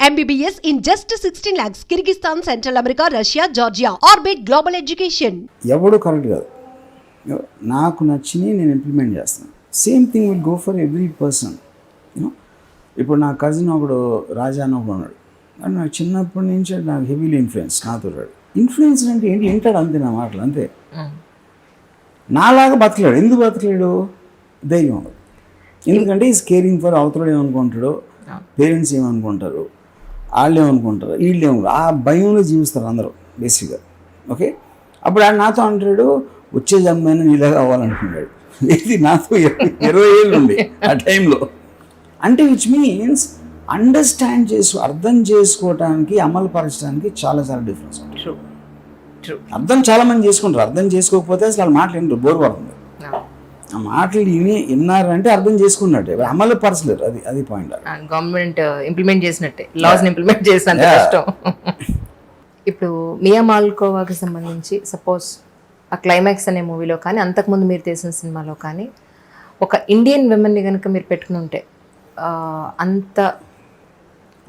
MBBS in just 16 lakhs. Kyrgyzstan, Central America, Russia, Georgia. Orbit Global Education. ఎవడు correct కాదు. నాకు నచ్చిని నేను implement చేస్తాను. Same thing will go for every person. You know ఇప్పుడు నా cousin ఒకడు రాజా అని ఒకడు ఉన్నాడు. అండ్ నాకు చిన్నప్పటి నుంచి నాకు హెవీలీ ఇన్ఫ్లుయెన్స్ నాతో. ఇన్ఫ్లుయెన్స్ అంటే ఏంటి, వింటాడు అంతే నా మాటలు అంతే. నాలాగా బతకలేడు. ఎందుకు బతకలేడు? ధైర్యం ఉండదు. ఎందుకంటే ఈజ్ కేరింగ్ ఫర్ అవతల ఏమనుకుంటాడు, పేరెంట్స్ ఏమనుకుంటారు, వాళ్ళు ఏమనుకుంటారు, వీళ్ళు ఏమనుకుంటారు, ఆ భయంలో జీవిస్తారు అందరూ బేసిక్గా. ఓకే, అప్పుడు ఆయన నాతో అంటాడు వచ్చే జన్మైన నీలాగా అవ్వాలనుకున్నాడు. ఇది నాతో 20 ఏళ్ళు ఉంది ఆ టైంలో. అంటే విచ్ మీన్స్ అండర్స్టాండ్ అర్థం చేసుకోవటానికి అమలు పరచడానికి చాలా చాలా డిఫరెన్స్ ఉంటుంది. అర్థం చాలామంది చేసుకుంటారు, అర్థం చేసుకోకపోతే అసలు వాళ్ళ మాటలు ఏంటో బోర్ పడుతుంది. ఆ మాటలు విన్నారంటే అర్థం చేసుకున్నట్టే, అమలు పరచలేరు. అది పాయింట్. గవర్నమెంట్ ఇంప్లిమెంట్ చేసినట్టే, లాస్ ఇంప్లిమెంట్ చేసినంత కష్టం. ఇప్పుడు మియా మాల్కోవాకి సంబంధించి సపోజ్ ఆ క్లైమాక్స్ అనే మూవీలో కానీ అంతకుముందు మీరు తీసిన సినిమాలో కానీ ఒక ఇండియన్ విమెన్ని కనుక మీరు పెట్టుకుని ఉంటే అంత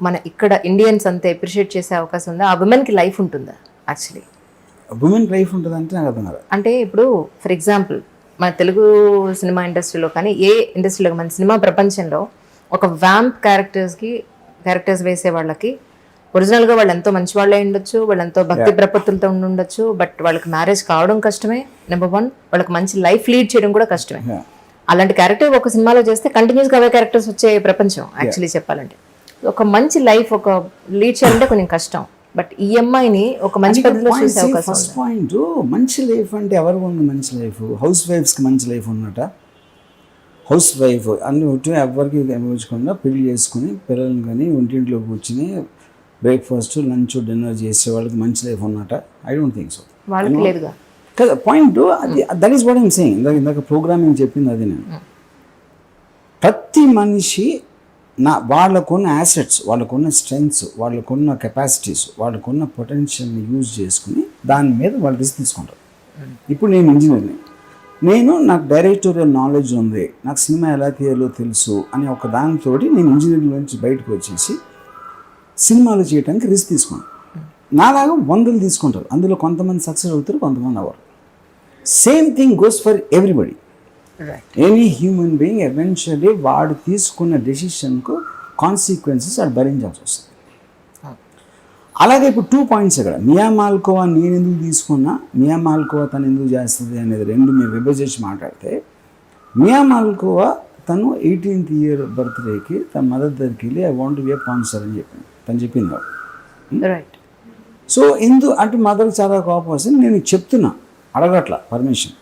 మన ఇక్కడ ఇండియన్స్ అంత అప్రిషియేట్ చేసే అవకాశం ఉందా? ఆ విమెన్కి లైఫ్ ఉంటుందా? యాక్చువల్లీ ఉమెన్ లైఫ్ ఉంటుంది అంటే నాకు అర్థం కాదు. అంటే ఇప్పుడు ఫర్ ఎగ్జాంపుల్ మన తెలుగు సినిమా ఇండస్ట్రీలో కానీ ఏ ఇండస్ట్రీలో మన సినిమా ప్రపంచంలో ఒక వ్యాంప్ క్యారెక్టర్స్ వేసే వాళ్ళకి ఒరిజినల్గా వాళ్ళు ఎంతో మంచి వాళ్ళే ఉండొచ్చు, వాళ్ళు ఎంతో భక్తి ప్రపత్తులతో ఉండొచ్చు, బట్ వాళ్ళకి మ్యారేజ్ కావడం కష్టమే నెంబర్ 1, వాళ్ళకి మంచి లైఫ్ లీడ్ చేయడం కూడా కష్టమే. అలాంటి క్యారెక్టర్ ఒక సినిమాలో చేస్తే కంటిన్యూస్గా అవే క్యారెక్టర్స్ వచ్చే ప్రపంచం యాక్చువల్లీ చెప్పాలంటే. ఒక మంచి లైఫ్ ఒక లీడ్ చేయాలంటే కొంచెం కష్టం. బట్ ఈ అమ్మాయిని ఒక మంచి పద్ధతిలో చూసే అవకాశం. ఫస్ట్ పాయింట్, మంచి లైఫ్ అంటే ఎవరికి ఉంది మంచి లైఫ్? హౌస్ వైఫ్స్కి మంచి లైఫ్ ఉన్నట. హౌస్ వైఫ్ అన్ని ఎవరికి అనుభవించకుండా పెళ్లి చేసుకుని పిల్లల్ని కానీ ఒంటింట్లో కూర్చుని బ్రేక్ఫాస్ట్ లంచ్ డిన్నర్ చేసే వాళ్ళకి మంచి లైఫ్ ఉన్నట. I don't think so. వాళ్ళకి లేదుగా కదా పాయింట్. అది that is what I'm saying. ఇందాక ప్రోగ్రామింగ్ చెప్పింది అది. నేను ప్రతి మనిషి వాళ్ళకున్న యాసెట్స్, వాళ్ళకున్న స్ట్రెంగ్స్, వాళ్ళకున్న కెపాసిటీస్, వాళ్ళకున్న పొటెన్షియల్ని యూజ్ చేసుకుని దాని మీద వాళ్ళు రిస్క్ తీసుకుంటారు. ఇప్పుడు నేను ఇంజనీర్ని, నాకు డైరెక్టోరియల్ నాలెడ్జ్ ఉంది, నాకు సినిమా ఎలా తీయాలో తెలుసు అని ఒక దానితో నేను ఇంజనీరింగ్ నుంచి బయటకు వచ్చేసి సినిమాలు చేయడానికి రిస్క్ తీసుకున్నాను. నాలాగా 100 తీసుకుంటారు. అందులో కొంతమంది సక్సెస్ అవుతారు, కొంతమంది అవ్వరు. Same thing goes for everybody. Any human being eventually వాడు తీసుకున్న డెసిషన్కు కాన్సిక్వెన్సెస్ అది భరించాల్సి వస్తుంది. అలాగే ఇప్పుడు 2 పాయింట్స్ ఇక్కడ. మియా మాల్కోవా నేను ఎందుకు తీసుకున్నా, మియా మాల్కోవా తను ఎందుకు చేస్తుంది అనేది రెండు మీరు విభజించి మాట్లాడితే, మియా మాల్కోవా తను 18th year బర్త్డేకి తన మదర్ దగ్గరికి వెళ్ళి I want be A pan star అని తను చెప్పింది. రైట్. సో అంటే మదర్కి చాలా కోపం వస్తుంది. నేను చెప్తున్నా, అడగట్లా పర్మిషన్,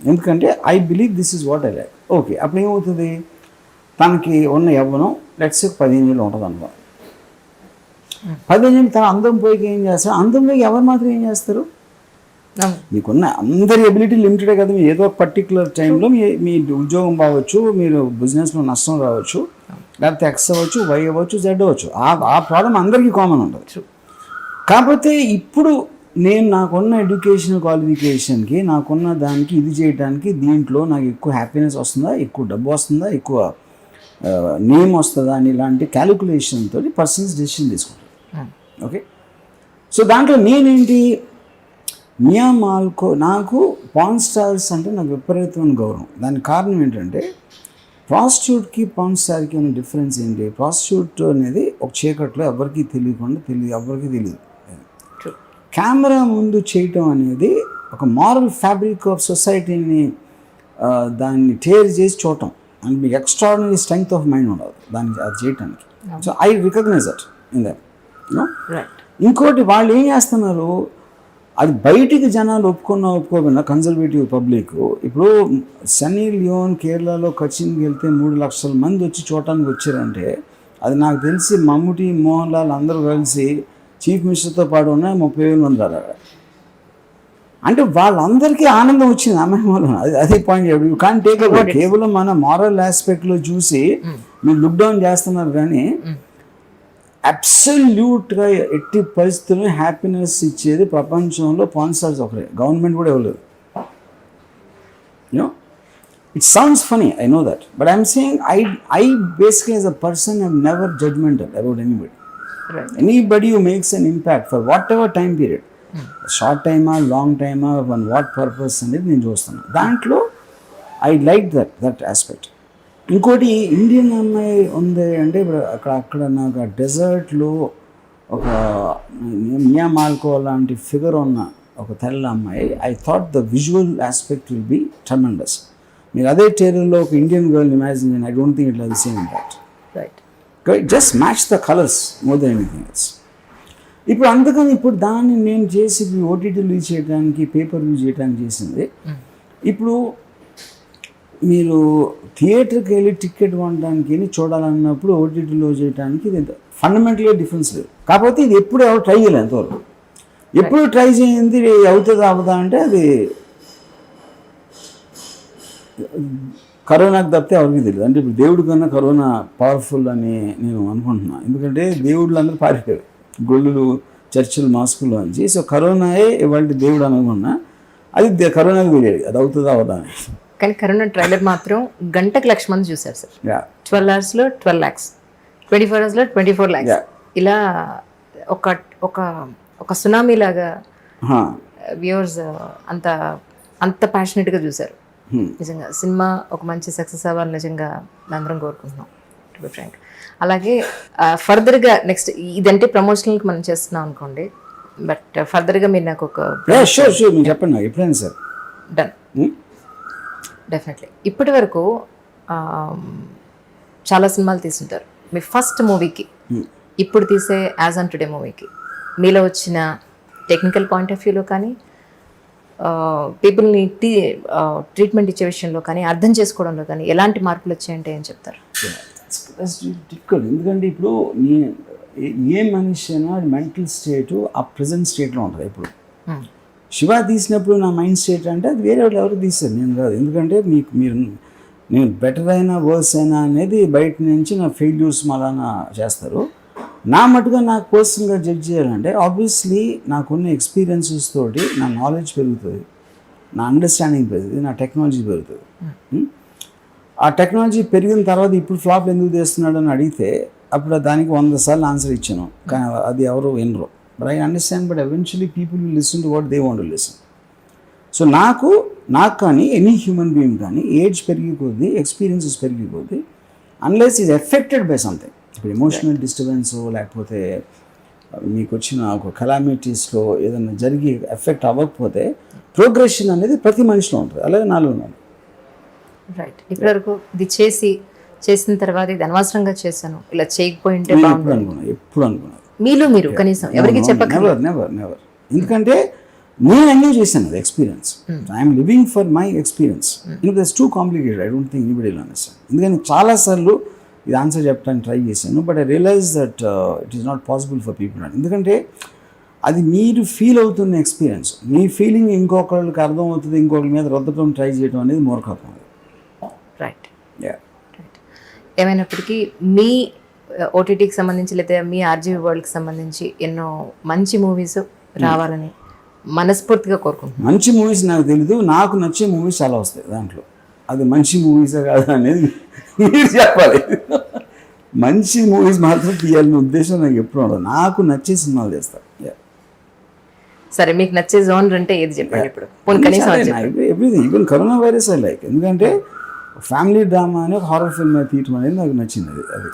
ఎందుకంటే I believe this is what I like. Okay, అప్పుడు ఏమవుతుంది, తనకి ఉన్న యవ్వనం లెట్స్ 15 ఏళ్ళు ఉంటుంది అనుకో. 15 ఏళ్ళు తన అందం పోయికి ఏం చేస్తారు? అందం పోయి ఎవరు మాత్రం ఏం చేస్తారు? మీకున్న అందరి ఎబిలిటీ లిమిటెడే కదా. మీరు ఏదో పర్టికులర్ టైంలో మీ ఉద్యోగం బాగవచ్చు, మీరు బిజినెస్లో నష్టం రావచ్చు, లేకపోతే X అవ్వచ్చు, Y అవ్వచ్చు, Z అవ్వచ్చు. ఆ ప్రాబ్లం అందరికీ కామన్ ఉంటుంది. కాకపోతే ఇప్పుడు నేను నాకున్న ఎడ్యుకేషన్ క్వాలిఫికేషన్కి, నాకున్న దానికి ఇది చేయడానికి దీంట్లో నాకు ఎక్కువ హ్యాపీనెస్ వస్తుందా, ఎక్కువ డబ్బు వస్తుందా, ఎక్కువ నేమ్ వస్తుందా అని ఇలాంటి క్యాలిక్యులేషన్తో పర్సన్స్ డెసిషన్ తీసుకుంటారు. ఓకే, సో దాంట్లో నేనేంటి, మియా మాల్కో నాకు పాన్ స్టార్స్ అంటే నాకు విపరీతమైన గౌరవం. దానికి కారణం ఏంటంటే ప్రాస్టిట్యూట్కి పాన్ స్టార్కి ఉన్న డిఫరెన్స్ ఏంటి? ప్రాస్టిట్యూట్ అనేది ఒక చీకట్లో ఎవరికి తెలియకుండా ఎవరికి తెలియదు. కెమెరా ముందు చేయటం అనేది ఒక మారల్ ఫ్యాబ్రిక్ ఆఫ్ సొసైటీని దాన్ని టేర్ చేసి చూడటం. అండ్ మీకు ఎక్స్ట్రాడినరీ స్ట్రెంగ్త్ ఆఫ్ మైండ్ ఉండదు దాన్ని అది చేయటానికి. So I recognise that in that. ఇంకోటి వాళ్ళు ఏం చేస్తున్నారు, అది బయటికి జనాలు ఒప్పుకోకుండా కన్జర్వేటివ్ పబ్లిక్. ఇప్పుడు సన్నీ లియోన్ కేరళలో కచిన్కి వెళ్తే 3 లక్షల మంది వచ్చి చూడటానికి వచ్చారంటే అది నాకు తెలిసి మమ్ముటి, మోహన్ లాల్ అందరూ కలిసి చీఫ్ మినిస్టర్తో పాటు ఉన్న 30,000 మంది రారు. అంటే వాళ్ళందరికీ ఆనందం వచ్చింది అమ్మాయి వల్ల. అదే point. You can't take away. కేవలం మన మారల్ ఆస్పెక్ట్లో చూసి మీరు లుక్ డౌన్ చేస్తున్నారు, కానీ అబ్సల్యూట్గా ఎట్టి పరిస్థితుల్లో హ్యాపీనెస్ ఇచ్చేది ప్రపంచంలో పాన్ స్టార్స్ ఒకరే. గవర్నమెంట్ కూడా ఇవ్వలేదు. You know it sounds funny, I know that, but I'm saying I basically as a person have never judgmental about anybody. Anybody who makes an impact for whatever time period, short టైమా long టైమా one what purpose అనేది నేను చూస్తాను. దాంట్లో I like that aspect. ఇంకోటి Indian అమ్మాయి ఉంది అంటే ఇప్పుడు అక్కడ నాకు ఆ డెజర్ట్లో ఒక మియా మాల్కో లాంటి ఫిగర్ ఉన్న ఒక తెల్ల అమ్మాయి, I thought the visual aspect will be tremendous. మీరు అదే టేరల్లో ఒక ఇండియన్ గర్ల్ ఇమాజిన్ చేయండి, I don't think it will the same impact. Just match the colours more than anything else. ఇప్పుడు అందుకని ఇప్పుడు దాన్ని నేను చేసి ఓటీటీ రిలీజ్ చేయడానికి, పేపర్ రిలీజ్ చేయడానికి చేసింది. ఇప్పుడు మీరు థియేటర్కి వెళ్ళి టికెట్ కొనడానికి చూడాలన్నప్పుడు ఓటీటీలో చేయడానికి ఇది ఫండమెంటల్గా డిఫరెన్స్ లేదు. కాకపోతే ఇది ఎప్పుడు ఎవరు ట్రై చేయలేదు ఎంతవరకు. ఎప్పుడు ట్రై చేయింది అవుతుందా అవుదా అంటే అది కరోనాకు తప్పితే ఎవరికి తెలియదు. అంటే ఇప్పుడు దేవుడి కన్నా కరోనా పవర్ఫుల్ అని నేను అనుకుంటున్నాను. ఎందుకంటే దేవుళ్ళు అందరూ పారిపోయారు గొల్లులు, చర్చిలు, మాస్కులు అని. సో కరోనాయే ఇవాళ దేవుడు అనుకున్నా, అది కరోనాకు తెలియదు అది అవుతుందా అవుదా అని. కానీ కరోనా ట్రైలర్ మాత్రం గంటకు 1,00,000 మంది చూసారు సార్. 12 అవర్స్లో 12 lakhs, 24 అవర్స్లో 24 lakhs. ఇలా ఒక ఒక ఒక సునామీ లాగా వ్యూవర్స్ అంత ప్యాషనెట్గా చూసారు. నిజంగా సినిమా ఒక మంచి సక్సెస్ అవ్వాలని నిజంగా అందరం కోరుకుంటున్నాం, టు బి ఫ్రాంక్. అలాగే ఫర్దర్గా నెక్స్ట్ ఇదంటే ప్రమోషనల్కి మనం చేస్తున్నాం అనుకోండి, బట్ ఫర్దర్గా మీరు నాకు ఒక చెప్పండి ఎప్పుడైనా సార్. Done, definitely. ఇప్పటి వరకు చాలా సినిమాలు తీసుంటారు. మీ ఫస్ట్ మూవీకి ఇప్పుడు తీసే యాజ్ ఆన్ టుడే మూవీకి మీలో వచ్చిన టెక్నికల్ పాయింట్ ఆఫ్ వ్యూలో కానీ, పీపుల్ని ట్రీట్మెంట్ ఇచ్చే విషయంలో కానీ, అర్థం చేసుకోవడంలో కానీ ఎలాంటి మార్పులు వచ్చాయంటే ఏం చెప్తారు? ఎందుకంటే ఇప్పుడు ఏ మనిషి అయినా మెంటల్ స్టేటు ఆ ప్రజెంట్ స్టేట్లో ఉంటుంది. ఇప్పుడు శివ తీసినప్పుడు నా మైండ్ స్టేట్ అంటే అది వేరే వాళ్ళు ఎవరు తీస్తారు, నేను కాదు. ఎందుకంటే నేను బెటర్ అయినా వర్స్ అయినా అనేది బయట నుంచి నా ఫెయిల్యూర్స్ మళ్ళా చేస్తారు. నా మటుగా నాకు పర్సనల్గా జడ్జ్ చేయాలంటే ఆబ్వియస్లీ నాకున్న ఎక్స్పీరియన్సెస్ తోటి నా నాలెడ్జ్ పెరుగుతుంది, నా అండర్స్టాండింగ్ పెరుగుతుంది, నా టెక్నాలజీ పెరుగుతుంది. ఆ టెక్నాలజీ పెరిగిన తర్వాత ఇప్పుడు ఫ్లాప్ ఎందుకు చేస్తున్నాడు అని అడిగితే అప్పుడు దానికి 100 సార్లు ఆన్సర్ ఇచ్చాను, కానీ అది ఎవరు వినరు. But I understand, but eventually people will listen to what they want to listen. So నాకు కానీ ఎనీ హ్యూమన్ బీయింగ్ కానీ ఏజ్ పెరిగిపోద్ది, ఎక్స్పీరియన్సెస్ పెరిగిపోద్ది, unless is affected by something. ఇప్పుడు ఎమోషనల్ డిస్టర్బెన్స్ లేకపోతే మీకు వచ్చిన ఒక కలామిటీస్లో ఏదైనా జరిగి ఎఫెక్ట్ అవ్వకపోతే ప్రోగ్రెషన్ అనేది ప్రతి మనిషిలో ఉంటుంది, అలాగే నాలో ఉన్నాను. రైట్. ఇప్పటివరకు ఇది చేసిన తర్వాత ఇది అనవసరంగా చేశాను, ఇలా చేయకపోయింటే ఎప్పుడు అనుకున్నాను మీరు కనీసం ఎవరికి చెప్పకండి. నెవర్. ఎందుకంటే నేను ఎంజాయ్ చేశాను అది experience. I'm living for my experience. That's too complicated, I don't think anybody will understand. ఎందుకంటే చాలాసార్లు ఇది ఆన్సర్ చెప్పడానికి ట్రై చేశాను, but I realise that it is not possible for people. ఎందుకంటే అది మీరు ఫీల్ అవుతున్న ఎక్స్పీరియన్స్, మీ ఫీలింగ్ ఇంకొకరికి అర్థం అవుతుంది, ఇంకొకరి మీద రుద్దటం ట్రై చేయడం అనేది మూర్ఖత్వం. రైట్. ఏమైనప్పటికీ మీ ఓటీటీకి సంబంధించి లేదా మీ ఆర్జీవీ వరల్డ్కి సంబంధించి ఎన్నో మంచి మూవీస్ రావాలని మనస్ఫూర్తిగా కోరుకుంటున్నాను. మంచి మూవీస్ నాకు తెలీదు, నాకు నచ్చే మూవీస్ చాలా వస్తాయి దాంట్లో. అది మంచి మూవీసే కాదు అనేది మీరు చెప్పాలి. మంచి మూవీస్ మాత్రం తీయాలనే ఉద్దేశం నాకు ఎప్పుడు ఉండదు, నాకు నచ్చే సినిమాలు చేస్తాను. సరే, మీకు నచ్చే జోనర్ అంటే ఏది చెప్పండి ఇప్పుడు? Everything, even corona virus I like. ఎందుకంటే ఫ్యామిలీ డ్రామా అని ఒక హారర్ ఫిల్మ్ తీయటం అనేది నాకు నచ్చింది. అది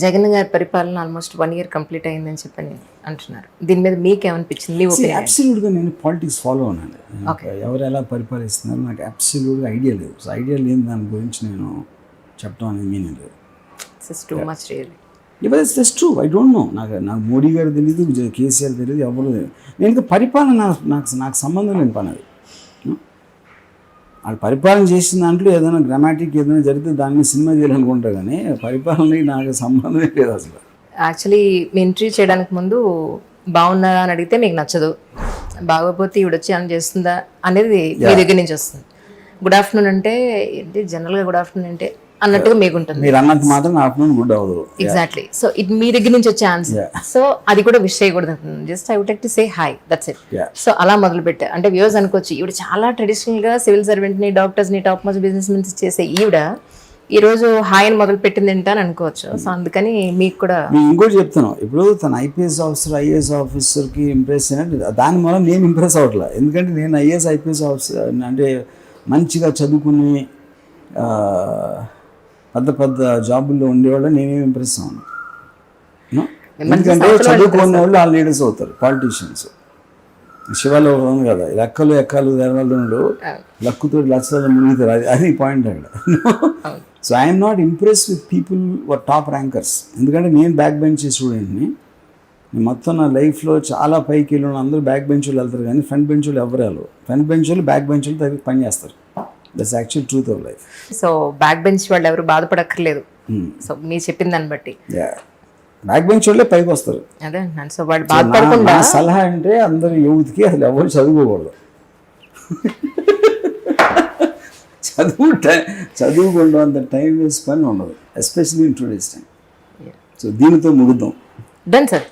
జగన్ గారి పరిపాలన ఆల్మోస్ట్ 1 year కంప్లీట్ అయిందని చెప్పని అంటున్నారు. దీని మీద మీకేమనిపించింది? అబ్సల్యూట్గా నేను పాలిటిక్స్ ఫాలో అవునండి. ఎవరు ఎలా పరిపాలిస్తున్నారు నాకు అబ్సల్యూట్గా ఐడియా లేదు. సో ఐడియా లేని దాని గురించి నేను చెప్పడం అనేది మీనింగ్ లేదు. Too much really. It's just true. I don't know. నాకు మోడీ గారు తెలియదు, కేసీఆర్ తెలియదు, ఎవరు తెలియదు. నేను పరిపాలన నాకు సంబంధం లేని పని అది. వాళ్ళు పరిపాలన చేసిన దాంట్లో ఏదైనా గ్రామాటిక్ ఏదైనా జరిగితే దాన్ని సినిమా చేయాలనుకుంటా, కానీ పరిపాలనకి నాకు సంబంధమే లేదు అసలు. యాక్చువల్లీ మీ ఇంటర్వ్యూ చేయడానికి ముందు బాగున్నారా అని అడిగితే మీకు నచ్చదు, బాగోపోతే ఈవిడ వచ్చి అని చేస్తుందా అనేది మీ దగ్గర నుంచి వస్తుంది. గుడ్ ఆఫ్టర్నూన్ అంటే ఏంటి, జనరల్గా గుడ్ ఆఫ్టర్నూన్ అంటే అన్నట్టుగా మీకు ఉంటుంది. మీరు అన్నది మాత్రం ఆఫ్టర్నూన్ గుడ్ అవ్వదు. ఎగ్జాక్ట్లీ. సో ఇది మీ దగ్గర నుంచి వచ్చే ఆన్సర్. సో అది కూడా విష్ చేయకూడదు. Just I would like to say hi, that's it. So అలా మొదలు పెట్టా. అంటే వ్యూవర్స్ అనుకోవచ్చు ఈవిడ చాలా ట్రెడిషనల్ గా సివిల్ సర్వెంట్ ని, డాక్టర్స్ ని, టాప్ మోస్ట్ బిజినెస్ మెన్స్ చేసే ఈవిడ ఈరోజు హాయిని మొదలు పెట్టింది ఏంటని అనుకోవచ్చు. సో అందుకని మీకు కూడా నేను ఇంకోటి చెప్తున్నాను, ఇప్పుడు తన ఐపీఎస్ ఆఫీసర్ ఐఏఎస్ ఆఫీసర్కి ఇంప్రెస్ అయినట్టు దాని వల్ల నేను ఇంప్రెస్ అవ్వట్లేదు. ఎందుకంటే నేను ఐఏఎస్ ఐపీఎస్ ఆఫీసర్ అంటే మంచిగా చదువుకుని పెద్ద పెద్ద జాబుల్లో ఉండేవాళ్ళు నేనేమి ఇంప్రెస్ అవ్వను. ఎందుకంటే చదువుకునే వాళ్ళు ఆ లీడర్స్ అవుతారు, పాలిటీషియన్స్. శివాలో ఉంది కదా, లెక్కలు ఎక్కలు తెరవడంలో లక్కుతో లక్షలు మునిగుతారు, అది పాయింట్ అక్కడ. So I'm not impress with people were top rankers. ఎందుకంటే నేను బ్యాక్ బెంచ్ స్టూడెంట్ని. మొత్తం నా లైఫ్లో చాలా పైకి వెళ్ళిన అందరూ బ్యాక్ బెంచ్ వాళ్ళు వెళ్తారు, కానీ ఫ్రంట్ బెంచ్ వాళ్ళు ఎవరు వెళ్ళరు. ఫ్రంట్ బెంచ్ వాళ్ళు బ్యాక్ బెంచ్ వాళ్ళు దగ్గర పని చేస్తారు. That's actual truth of life. So back bench వాళ్ళు ఎవరు బాధపడక్కర్లేదు. సో మీరు చెప్పిన దాన్ని బట్టి బ్యాక్ బెంచ్ వాళ్ళే పైకి వస్తారు. అదే అంటున్నాను. సో వాళ్ళు బాధపడకుండా నా సలహా అంటే అందరు యూత్కి అసలు ఎవరు చదువుకోకూడదు. చదువుకోవడం అంత టైం వేస్ట్ పని ఉండదు, especially in today's time. So దీనితో ముగుద్దాం. Done sir.